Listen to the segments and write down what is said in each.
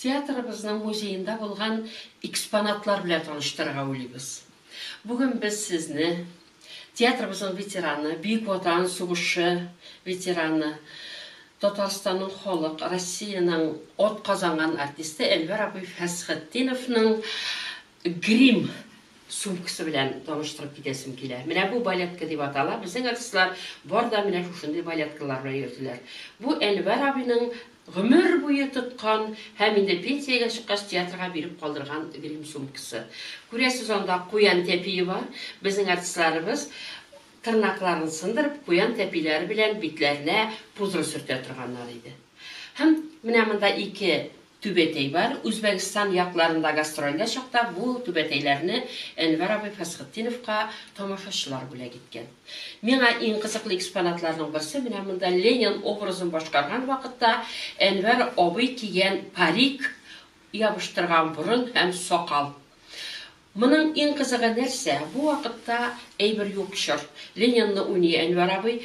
театрыбызның музейында булган экспонатлар белән таныштырырга уйлыйбыз. Бүген без сезне театрыбызның ветераны, Бөек Ватан сугышы ветераны, Татарстанның халык, Россиянең от казанган артисты Әнвәр абый Фәсхетдиновның грим сумкасы белән таныштырып китәсем килә. Менә бу балетка дип атала. Безнең артистлар бар да менә шушындый балеткалар белән йөртеләр. Бу Әнвәр абыйның гомер буе тоткан һәм инде пенсиягә чыккач театрга биреп калдырган грим сумкасы. Күрәсез, анда куян тәпие бар. Безнең артистларыбыз тырнакларын сындырып, куян тәпиләре белән битләренә пудра сөртә торганнар иде. Һәм менә монда ике түбәтәй бар. Үзбәкстан якларында гастрольдә чакта бу түбәтәйләрне Әнвәр абый Фәсхетдиновка тамашачылар бүләк иткән. Миңа иң кызыклы экспонатларның берсе менә монда Ленин образын башкарган вакытта Әнвәр абый кигән парик, ябыштырган бурын һәм сакал. Моның иң кызыгы нәрсә? Бу вакытта әйбер юк чор. Ленинны уйный Әнвәр абый.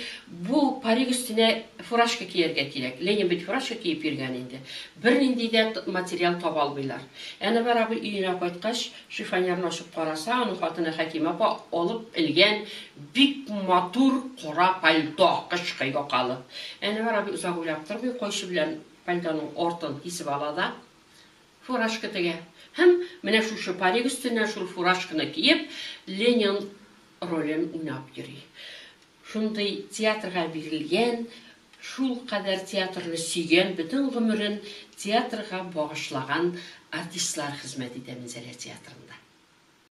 Бу парик өстенә фуражка кияргә кирәк. Ленин бит фуражка киеп йөргән инде. Бернинди дә материал таба алмыйлар. Әнвәр абый өенә кайткач, шифоньерны ачып караса, аның хатыны Хәкимә апа алып элгән бик матур кара пальто, кышкы якалы. Әнвәр абый узак уйлап торды, койшы белән пальтоның ортын кисеп ала да фуражка тегә. Һәм менә шушы парик өстенә шул фуражканы киеп, Ленин ролен уйнап йөри. Шундый театрга бирелгән, шул кадәр театрны сөйгән, бөтен гомерен театрга багышлаган артистлар хезмәт итә Минзәлә театрында.